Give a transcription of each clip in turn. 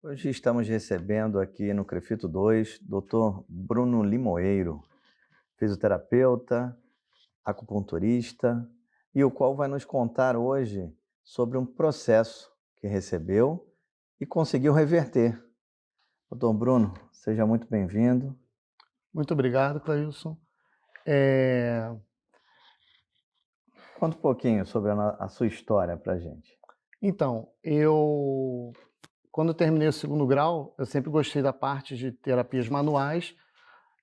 Hoje estamos recebendo aqui no Crefito 2, Dr. Bruno Limoeiro, fisioterapeuta, acupunturista, e o qual vai nos contar hoje sobre um processo que recebeu e conseguiu reverter. Dr. Bruno, seja muito bem-vindo. Muito obrigado, Clailson. Eh, Conta um pouquinho sobre a sua história para a gente. quando eu terminei o segundo grau, eu sempre gostei da parte de terapias manuais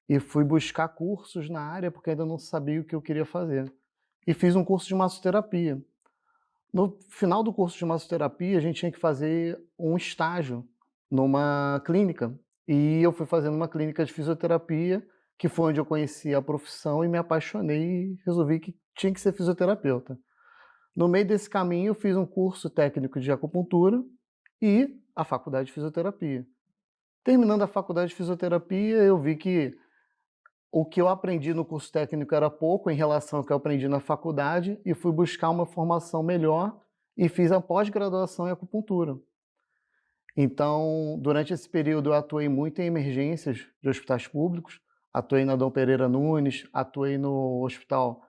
e fui buscar cursos na área porque ainda não sabia o que eu queria fazer. E fiz um curso de massoterapia. No final do curso de massoterapia, a gente tinha que fazer um estágio numa clínica. E eu fui fazendo uma clínica de fisioterapia, que foi onde eu conheci a profissão e me apaixonei e resolvi que tinha que ser fisioterapeuta. No meio desse caminho, eu fiz um curso técnico de acupuntura e a faculdade de fisioterapia. Terminando a faculdade de fisioterapia, eu vi que o que eu aprendi no curso técnico era pouco em relação ao que eu aprendi na faculdade e fui buscar uma formação melhor e fiz a pós-graduação em acupuntura. Então, durante esse período, eu atuei muito em emergências de hospitais públicos, atuei na Dom Pereira Nunes, atuei no Hospital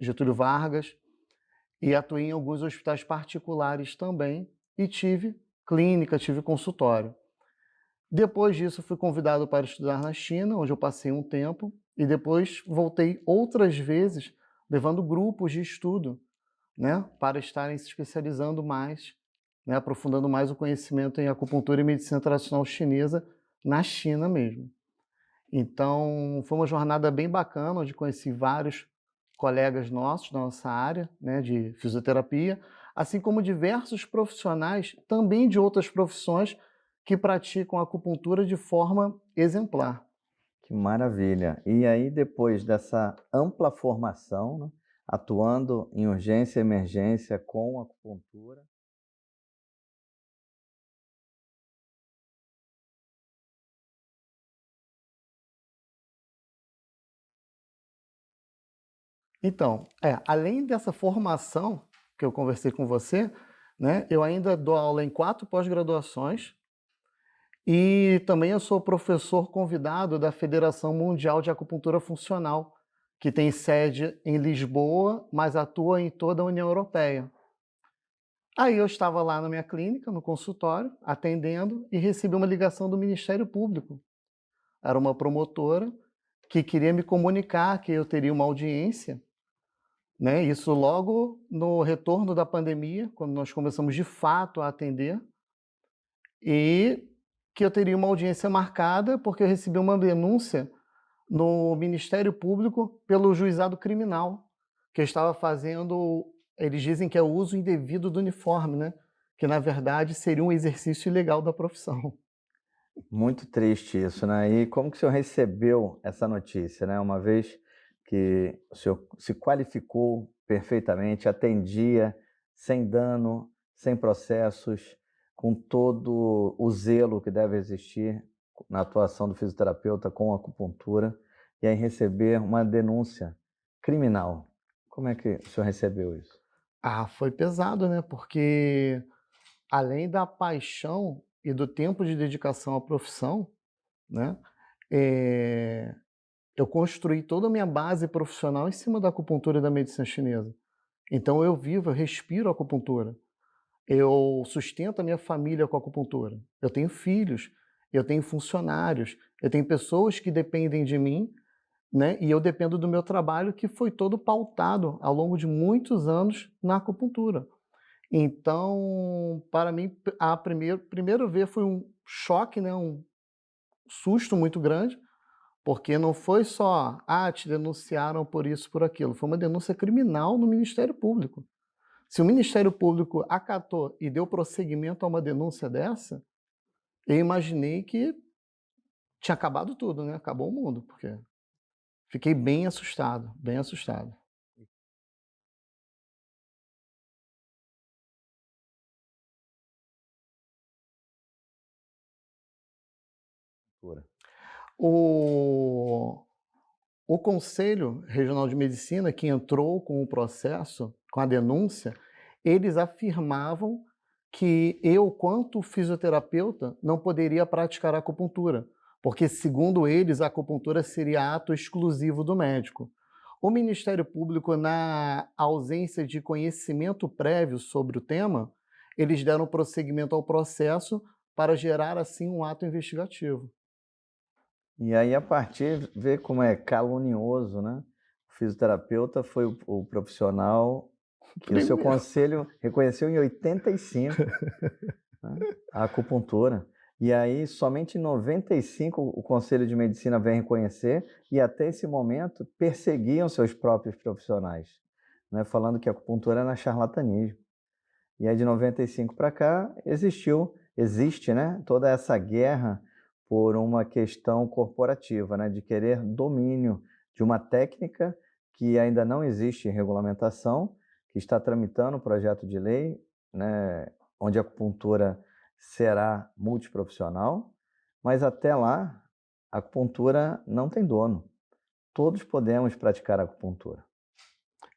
Getúlio Vargas, e atuei em alguns hospitais particulares também e tive clínica, tive consultório. Depois disso, fui convidado para estudar na China, onde eu passei um tempo, e depois voltei outras vezes, levando grupos de estudo, né, para estarem se especializando mais, né, aprofundando mais o conhecimento em acupuntura e medicina tradicional chinesa na China mesmo. Então, foi uma jornada bem bacana, onde conheci vários colegas nossos da nossa área, né, de fisioterapia, assim como diversos profissionais também de outras profissões que praticam acupuntura de forma exemplar. Que maravilha! E aí, depois dessa ampla formação, né, atuando em urgência e emergência com acupuntura. Então, além dessa formação que eu conversei com você, né, eu ainda dou aula em 4 pós-graduações e também eu sou professor convidado da Federação Mundial de Acupuntura Funcional, que tem sede em Lisboa, mas atua em toda a União Europeia. Aí eu estava lá na minha clínica, no consultório, atendendo e recebi uma ligação do Ministério Público. Era uma promotora que queria me comunicar que eu teria uma audiência, né? Isso logo no retorno da pandemia, quando nós começamos de fato a atender, e que eu teria uma audiência marcada porque eu recebi uma denúncia no Ministério Público pelo juizado criminal, que eu estava fazendo, eles dizem que é o uso indevido do uniforme, né? Que na verdade seria um exercício ilegal da profissão. Muito triste isso, né. E como que o senhor recebeu essa notícia, né, uma vez que o senhor se qualificou perfeitamente, atendia sem dano, sem processos, com todo o zelo que deve existir na atuação do fisioterapeuta com a acupuntura, e aí receber uma denúncia criminal. Como é que o senhor recebeu isso? Ah, foi pesado, né? Porque além da paixão e do tempo de dedicação à profissão, né? eh, eu construí toda a minha base profissional em cima da acupuntura e da medicina chinesa. Então eu vivo, eu respiro acupuntura. Eu sustento a minha família com a acupuntura. Eu tenho filhos, eu tenho funcionários, eu tenho pessoas que dependem de mim, né? E eu dependo do meu trabalho que foi todo pautado ao longo de muitos anos na acupuntura. Então, para mim, a primeiro ver foi um choque, né? Um susto muito grande, porque não foi só, te denunciaram por isso, por aquilo. Foi uma denúncia criminal no Ministério Público. Se o Ministério Público acatou e deu prosseguimento a uma denúncia dessa, eu imaginei que tinha acabado tudo, né? Acabou o mundo, porque fiquei bem assustado, bem assustado. O, o Conselho Regional de Medicina, que entrou com o processo, com a denúncia, eles afirmavam que eu, quanto fisioterapeuta, não poderia praticar acupuntura, porque, segundo eles, a acupuntura seria ato exclusivo do médico. O Ministério Público, na ausência de conhecimento prévio sobre o tema, eles deram prosseguimento ao processo para gerar, assim, um ato investigativo. E aí, a partir, vê como é calunioso, né? O fisioterapeuta foi o profissional que o seu Primeiro. conselho reconheceu em 85, né, a acupuntura. E aí, somente em 95, o Conselho de Medicina vem reconhecer, e até esse momento perseguiam seus próprios profissionais, né, falando que a acupuntura era charlatanismo. E aí, de 95 para cá, existe, né, toda essa guerra por uma questão corporativa, né, de querer domínio de uma técnica que ainda não existe em regulamentação, que está tramitando o projeto de lei, né, onde a acupuntura será multiprofissional, mas até lá, a acupuntura não tem dono. Todos podemos praticar acupuntura.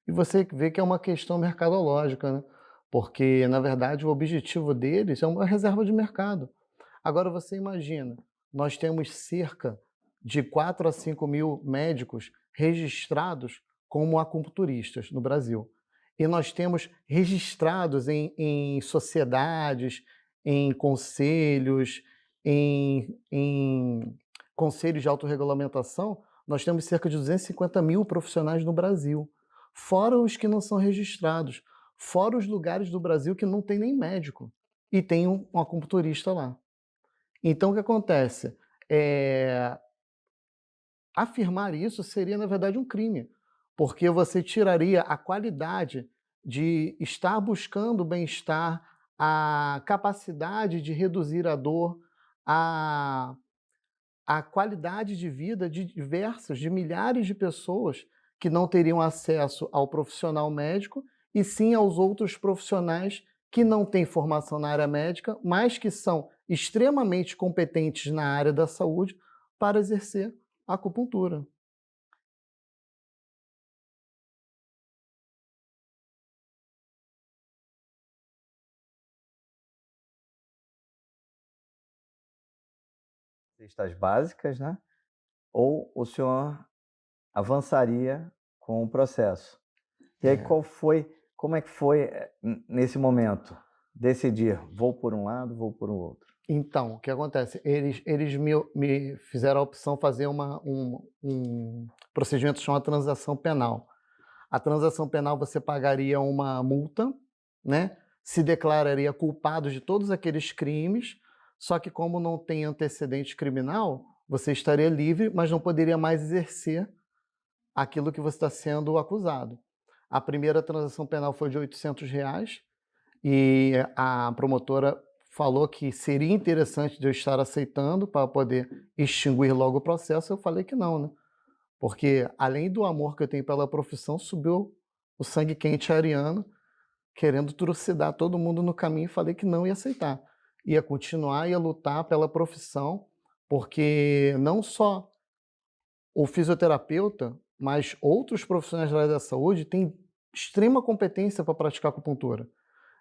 E você vê que é uma questão mercadológica, né? Porque, na verdade, o objetivo deles é uma reserva de mercado. Agora você imagina, nós temos cerca de 4 a 5 mil médicos registrados como acupunturistas no Brasil. E nós temos registrados em sociedades, em conselhos, em conselhos de autorregulamentação, nós temos cerca de 250 mil profissionais no Brasil, fora os que não são registrados, fora os lugares do Brasil que não tem nem médico, e tem um acupunturista lá. Então o que acontece? Afirmar isso seria, na verdade, um crime, porque você tiraria a qualidade de estar buscando o bem-estar, a capacidade de reduzir a dor, a, a qualidade de vida de de milhares de pessoas que não teriam acesso ao profissional médico e sim aos outros profissionais que não têm formação na área médica, mas que são extremamente competentes na área da saúde para exercer a acupuntura. Cestas básicas, né? Ou o senhor avançaria com o processo? E aí É. como é que foi nesse momento? Decidir, vou por um lado, vou por um outro. Então, o que acontece? Eles me fizeram a opção de fazer um procedimento chamado transação penal. A transação penal você pagaria uma multa, né? Se declararia culpado de todos aqueles crimes, só que como não tem antecedente criminal, você estaria livre, mas não poderia mais exercer aquilo que você está sendo acusado. A primeira transação penal foi de R$ 800 e a promotora falou que seria interessante de eu estar aceitando para poder extinguir logo o processo. Eu falei que não, né? Porque além do amor que eu tenho pela profissão, subiu o sangue quente ariano, querendo trucidar todo mundo no caminho, e falei que não ia aceitar. Ia continuar, ia lutar pela profissão, porque não só o fisioterapeuta, mas outros profissionais da área da saúde têm extrema competência para praticar acupuntura.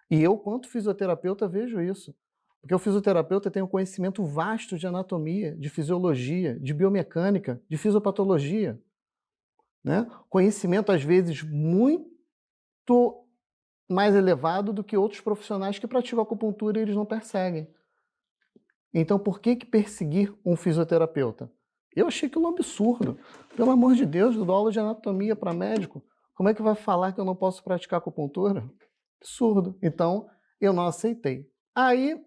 E eu, quanto fisioterapeuta, vejo isso. Porque o fisioterapeuta tem um conhecimento vasto de anatomia, de fisiologia, de biomecânica, de fisiopatologia, né? Conhecimento, às vezes, muito mais elevado do que outros profissionais que praticam acupuntura e eles não perseguem. Então, por que perseguir um fisioterapeuta? Eu achei aquilo um absurdo. Pelo amor de Deus, eu dou aula de anatomia para médico. Como é que vai falar que eu não posso praticar acupuntura? Absurdo. Então, eu não aceitei. Aí,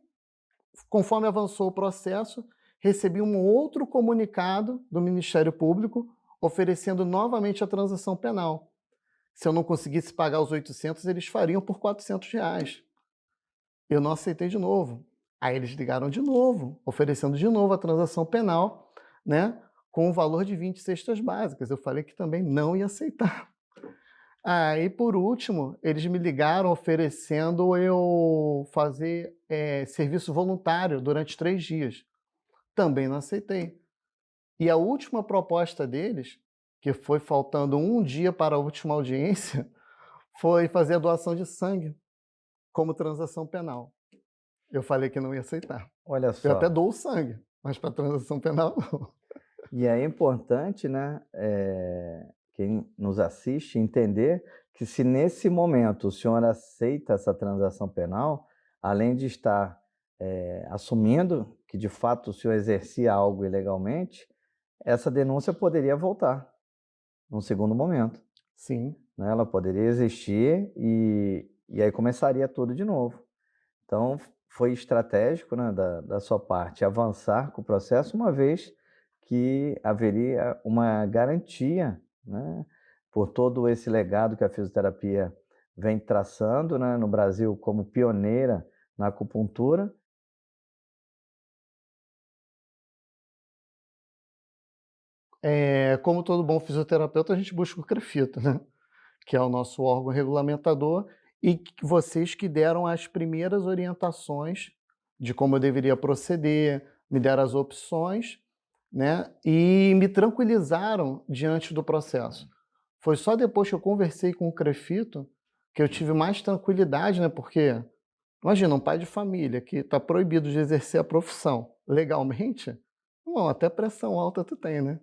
conforme avançou o processo, recebi um outro comunicado do Ministério Público oferecendo novamente a transação penal. Se eu não conseguisse pagar os 800, eles fariam por R$ 400. Eu não aceitei de novo. Aí eles ligaram de novo, oferecendo de novo a transação penal, né, com o valor de 20 cestas básicas. Eu falei que também não ia aceitar. Aí, por último, eles me ligaram oferecendo eu fazer serviço voluntário durante 3 dias. Também não aceitei. E a última proposta deles, que foi faltando um dia para a última audiência, foi fazer a doação de sangue. como transação penal. Eu falei que não ia aceitar. Olha Eu até só. dou o sangue, mas para transação penal não. E é importante, né, quem nos assiste entender que se nesse momento o senhor aceita essa transação penal, além de estar, assumindo que de fato o senhor exercia algo ilegalmente, essa denúncia poderia voltar num segundo momento, Sim. né? Ela poderia existir e aí começaria tudo de novo. Então foi estratégico, né, da sua parte avançar com o processo, uma vez que haveria uma garantia, né, por todo esse legado que a fisioterapia vem traçando, né, no Brasil como pioneira na acupuntura. Como todo bom fisioterapeuta, a gente busca o CREFITA, né? Que é o nosso órgão regulamentador, e vocês que deram as primeiras orientações de como eu deveria proceder, me deram as opções, né? E me tranquilizaram diante do processo. Foi só depois que eu conversei com o CREFITO que eu tive mais tranquilidade, né? Porque, imagina, um pai de família que está proibido de exercer a profissão legalmente, bom, até pressão alta tu tem, né?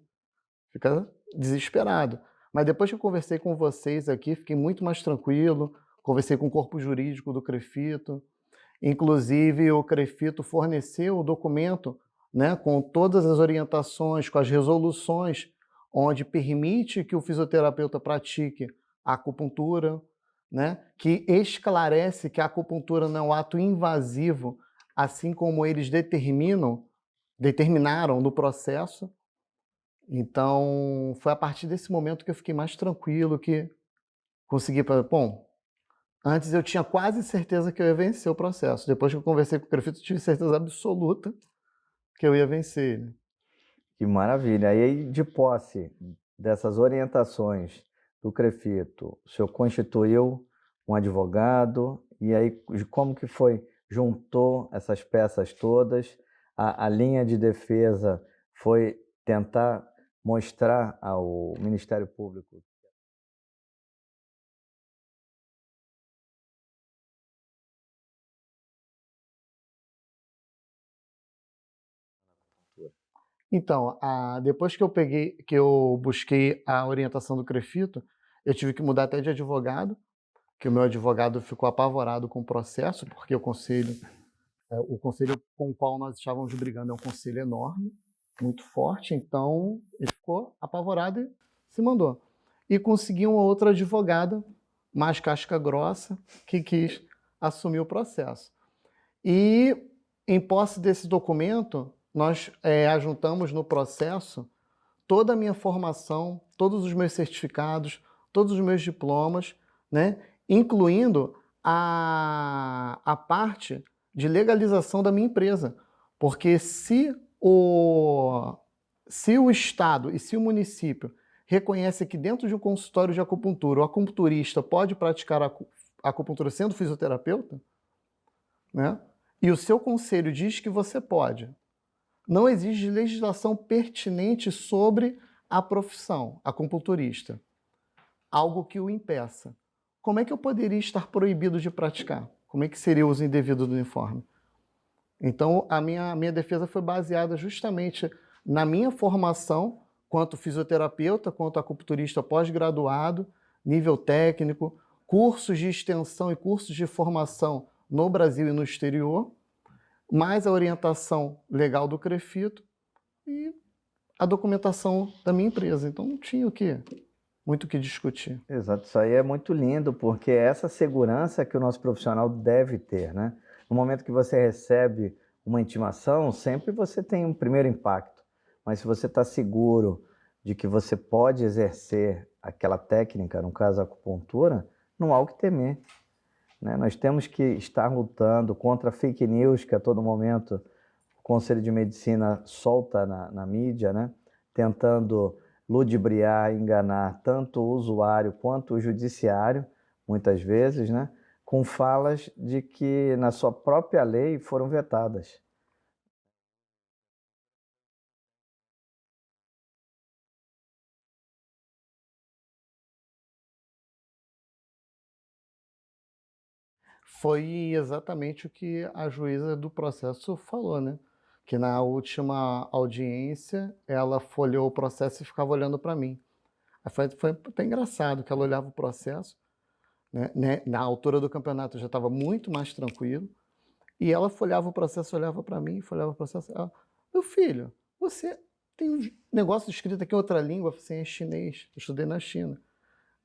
Fica desesperado. Mas depois que eu conversei com vocês aqui, fiquei muito mais tranquilo, conversei com o corpo jurídico do CREFITO, inclusive o CREFITO forneceu o documento, né, com todas as orientações, com as resoluções, onde permite que o fisioterapeuta pratique a acupuntura, né, que esclarece que a acupuntura não é um ato invasivo, assim como eles determinaram no processo. Então, foi a partir desse momento que eu fiquei mais tranquilo, que consegui, bom, antes eu tinha quase certeza que eu ia vencer o processo. Depois que eu conversei com o CREFITO, eu tive certeza absoluta que eu ia vencer, né? Que maravilha! E aí, de posse dessas orientações do CREFITO, o senhor constituiu um advogado, e aí como que foi? Juntou essas peças todas, a linha de defesa foi tentar mostrar ao Ministério Público. Então, depois que eu busquei a orientação do CREFITO, eu tive que mudar até de advogado, que o meu advogado ficou apavorado com o processo, porque o conselho com o qual nós estávamos brigando é um conselho enorme, muito forte, então ele ficou apavorado e se mandou. E consegui uma outra advogada, mais casca grossa, que quis assumir o processo. E, em posse desse documento, nós ajuntamos no processo toda a minha formação, todos os meus certificados, todos os meus diplomas, né? Incluindo a parte de legalização da minha empresa. Porque se o Estado e se o município reconhecem que dentro de um consultório de acupuntura o acupunturista pode praticar a acupuntura sendo fisioterapeuta, né? E o seu conselho diz que você pode, não existe legislação pertinente sobre a profissão acupunturista, algo que o impeça. Como é que eu poderia estar proibido de praticar? Como é que seria o uso indevido do uniforme? Então, a minha defesa foi baseada justamente na minha formação quanto fisioterapeuta, quanto acupunturista pós-graduado, nível técnico, cursos de extensão e cursos de formação no Brasil e no exterior, mais a orientação legal do CREFITO e a documentação da minha empresa. Então não tinha muito o que discutir. Exato, isso aí é muito lindo, porque é essa segurança que o nosso profissional deve ter, né? No momento que você recebe uma intimação, sempre você tem um primeiro impacto, mas se você está seguro de que você pode exercer aquela técnica, no caso a acupuntura, não há o que temer, né? Nós temos que estar lutando contra fake news que a todo momento o Conselho de Medicina solta na mídia, né? Tentando ludibriar, enganar tanto o usuário quanto o judiciário, muitas vezes, né? Com falas de que na sua própria lei foram vetadas. Foi exatamente o que a juíza do processo falou, né? Que na última audiência ela folheou o processo e ficava olhando para mim. Aí foi até engraçado que ela olhava o processo, né? Na altura do campeonato eu já estava muito mais tranquilo, e ela folhava o processo, olhava para mim, folhava o processo. Ela, meu filho, você tem um negócio escrito aqui em outra língua, assim, é chinês, eu estudei na China.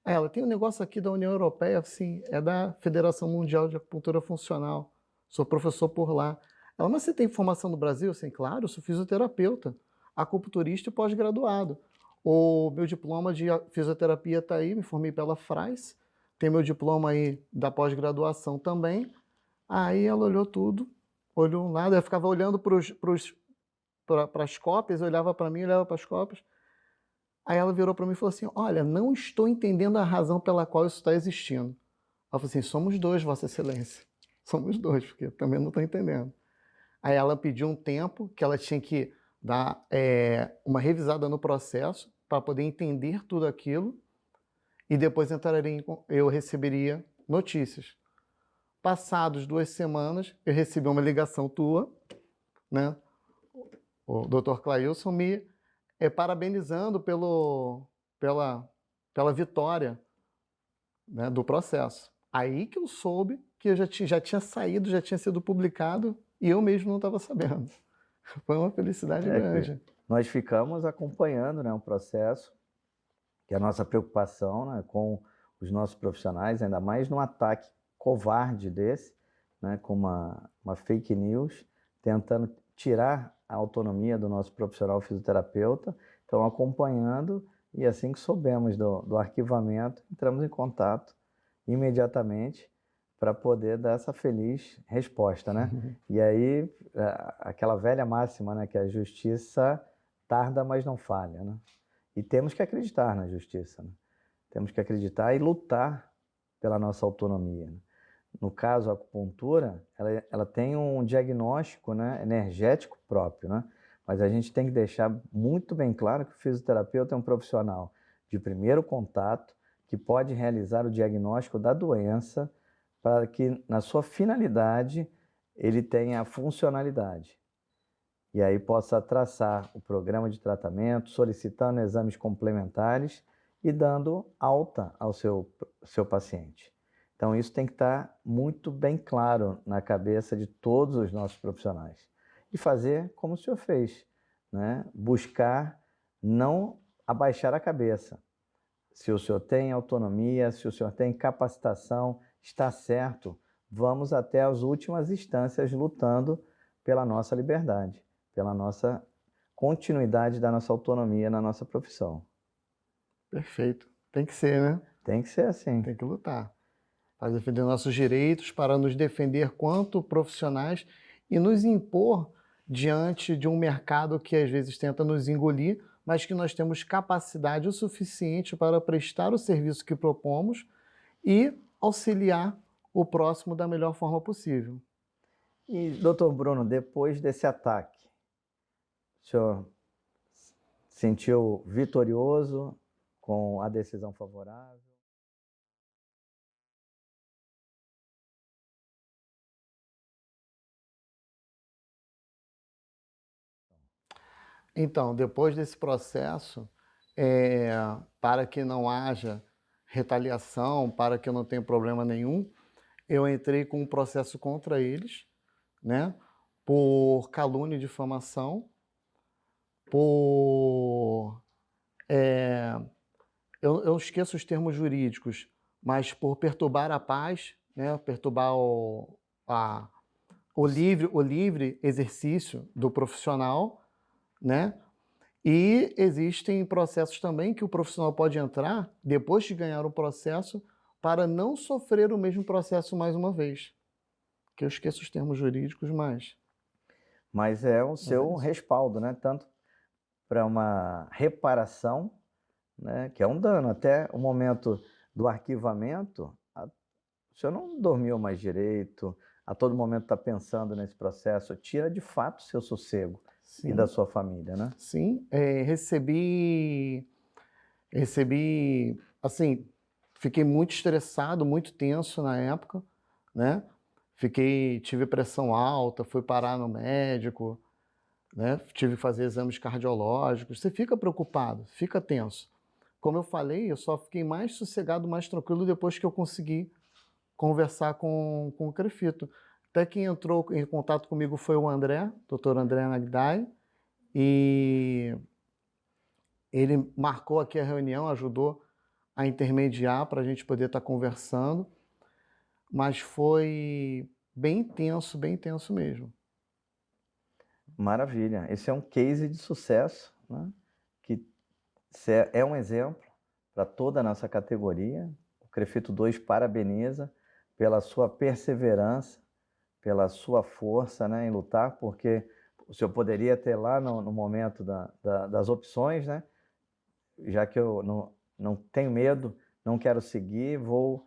Aí ela, tem um negócio aqui da União Europeia, assim, é da Federação Mundial de Acupuntura Funcional, sou professor por lá. Ela, mas você tem formação no Brasil? Assim, claro, eu sou fisioterapeuta, acupunturista e pós-graduado. O meu diploma de fisioterapia está aí, me formei pela FRAIS, tem meu diploma aí da pós-graduação também. Aí ela olhou tudo, olhou um lado, eu ficava olhando para as cópias, olhava para mim, olhava para as cópias. Aí ela virou para mim e falou assim, olha, não estou entendendo a razão pela qual isso está existindo. Ela falou assim, somos dois, Vossa Excelência. Somos dois, porque eu também não estou entendendo. Aí ela pediu um tempo que ela tinha que dar uma revisada no processo para poder entender tudo aquilo e depois eu receberia notícias. Passados 2 semanas, eu recebi uma ligação tua, né? O Dr. Clailson me parabenizando pela vitória, né, do processo. Aí que eu soube que eu já tinha saído, já tinha sido publicado e eu mesmo não estava sabendo. Foi uma felicidade grande. Nós ficamos acompanhando, né, um processo, que é a nossa preocupação, né, com os nossos profissionais, ainda mais num ataque covarde desse, né, com uma fake news, tentando tirar a autonomia do nosso profissional fisioterapeuta. Então, acompanhando, e assim que soubemos do arquivamento, entramos em contato imediatamente para poder dar essa feliz resposta, né? E aí, aquela velha máxima, né, que a justiça tarda, mas não falha, né? E temos que acreditar na justiça, né? Temos que acreditar e lutar pela nossa autonomia, né? No caso, a acupuntura, ela tem um diagnóstico, né, energético próprio, né? Mas a gente tem que deixar muito bem claro que o fisioterapeuta é um profissional de primeiro contato que pode realizar o diagnóstico da doença para que, na sua finalidade, ele tenha a funcionalidade. E aí possa traçar o programa de tratamento, solicitando exames complementares e dando alta ao seu paciente. Então, isso tem que estar muito bem claro na cabeça de todos os nossos profissionais. E fazer como o senhor fez, né? Buscar não abaixar a cabeça. Se o senhor tem autonomia, se o senhor tem capacitação, está certo, vamos até as últimas instâncias lutando pela nossa liberdade, pela nossa continuidade da nossa autonomia na nossa profissão. Perfeito. Tem que ser, né? Tem que ser assim. Tem que lutar. Para defender nossos direitos, para nos defender quanto profissionais e nos impor diante de um mercado que às vezes tenta nos engolir, mas que nós temos capacidade o suficiente para prestar o serviço que propomos e auxiliar o próximo da melhor forma possível. E, doutor Bruno, depois desse ataque, o senhor sentiu vitorioso com a decisão favorável? Então, depois desse processo, para que não haja retaliação, para que eu não tenha problema nenhum, eu entrei com um processo contra eles, né, por calúnia e difamação, por... eu esqueço os termos jurídicos, mas por perturbar a paz, né, perturbar o livre exercício do profissional, né? E existem processos também que o profissional pode entrar depois de ganhar o processo para não sofrer o mesmo processo mais uma vez. Que eu esqueço os termos jurídicos, mas... Mas é o seu respaldo, né? Tanto para uma reparação, né? Que é um dano. Até o momento do arquivamento, o senhor não dormiu mais direito, a todo momento está pensando nesse processo. Tira de fato o seu sossego. Sim. E da sua família, né? Sim, recebi, assim, fiquei muito estressado, muito tenso na época, né? tive pressão alta, fui parar no médico, né? Tive que fazer exames cardiológicos. Você fica preocupado, fica tenso. Como eu falei, eu só fiquei mais sossegado, mais tranquilo depois que eu consegui conversar com o Crefito. Até quem entrou em contato comigo foi o André, Dr. André Nagdai, e ele marcou aqui a reunião, ajudou a intermediar para a gente poder estar conversando, mas foi bem tenso mesmo. Maravilha. Esse é um case de sucesso, né? Que é um exemplo para toda a nossa categoria. O Crefito 2 parabeniza pela sua perseverança, pela sua força, né, em lutar, porque o senhor poderia ter lá no momento das opções, né? Já que eu não tenho medo, não quero seguir, vou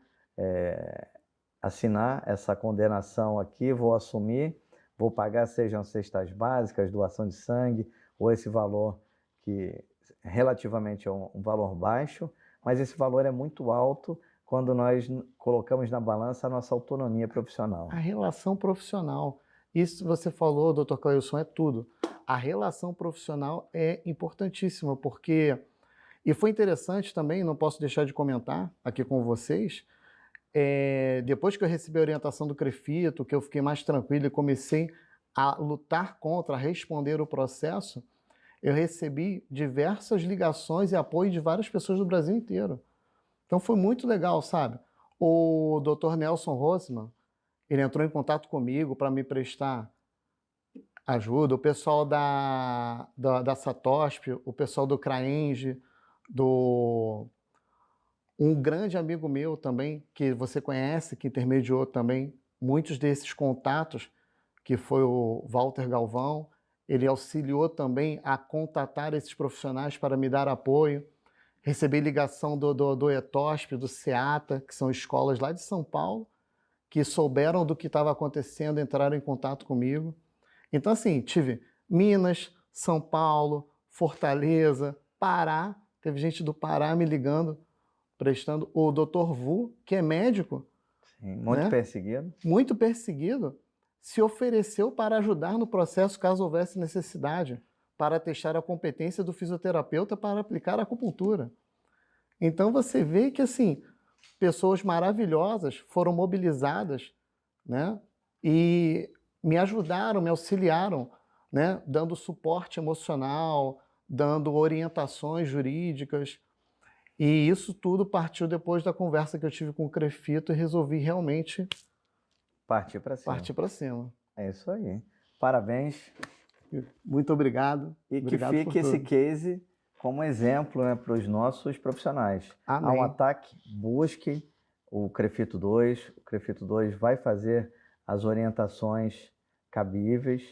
assinar essa condenação aqui, vou assumir, vou pagar, sejam cestas básicas, doação de sangue, ou esse valor que relativamente é um valor baixo, mas esse valor é muito alto quando nós colocamos na balança a nossa autonomia profissional. A relação profissional. Isso você falou, Dr. Cleilson, é tudo. A relação profissional é importantíssima, porque... E foi interessante também, não posso deixar de comentar aqui com vocês, depois que eu recebi a orientação do Crefito, que eu fiquei mais tranquilo e comecei a lutar contra, a responder o processo, eu recebi diversas ligações e apoio de várias pessoas do Brasil inteiro. Então foi muito legal, sabe? O Dr. Nelson Rossmann, ele entrou em contato comigo para me prestar ajuda, o pessoal da Satosp, o pessoal do CRAENGE, um grande amigo meu também, que você conhece, que intermediou também muitos desses contatos, que foi o Walter Galvão, ele auxiliou também a contatar esses profissionais para me dar apoio. Recebi ligação do ETOSP, do SEATA, que são escolas lá de São Paulo, que souberam do que estava acontecendo, entraram em contato comigo. Então, assim, tive Minas, São Paulo, Fortaleza, Pará, teve gente do Pará me ligando, prestando. O Dr. Vu, que é médico, sim, muito, né? Perseguido. Muito perseguido, se ofereceu para ajudar no processo caso houvesse necessidade, para testar a competência do fisioterapeuta para aplicar a acupuntura. Então você vê que, assim, pessoas maravilhosas foram mobilizadas, né? E me ajudaram, me auxiliaram, né? Dando suporte emocional, dando orientações jurídicas. E isso tudo partiu depois da conversa que eu tive com o Crefito e resolvi realmente partir para cima. Partir para cima. É isso aí. Parabéns. Muito obrigado. E obrigado que fique esse case como exemplo, né, para os nossos profissionais. Amém. Há um ataque, busque o Crefito 2. O Crefito 2 vai fazer as orientações cabíveis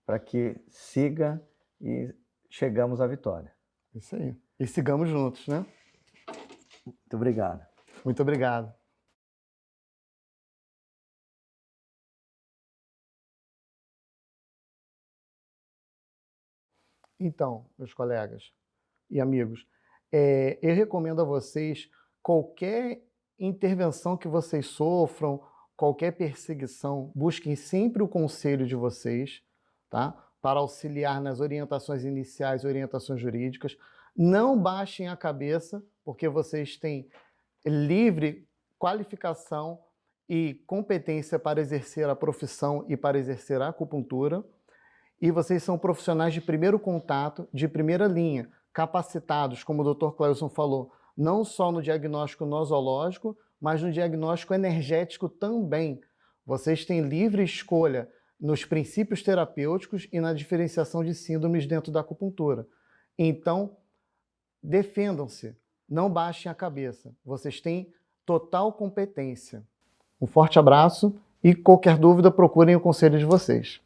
para que siga e chegamos à vitória. Isso aí. E sigamos juntos, né? Muito obrigado. Muito obrigado. Então, meus colegas e amigos, eu recomendo a vocês qualquer intervenção que vocês sofram, qualquer perseguição, busquem sempre o conselho de vocês, tá? Para auxiliar nas orientações iniciais, orientações jurídicas. Não baixem a cabeça, porque vocês têm livre qualificação e competência para exercer a profissão e para exercer a acupuntura. E vocês são profissionais de primeiro contato, de primeira linha, capacitados, como o Dr. Cleilson falou, não só no diagnóstico nosológico, mas no diagnóstico energético também. Vocês têm livre escolha nos princípios terapêuticos e na diferenciação de síndromes dentro da acupuntura. Então, defendam-se, não baixem a cabeça. Vocês têm total competência. Um forte abraço e qualquer dúvida procurem o conselho de vocês.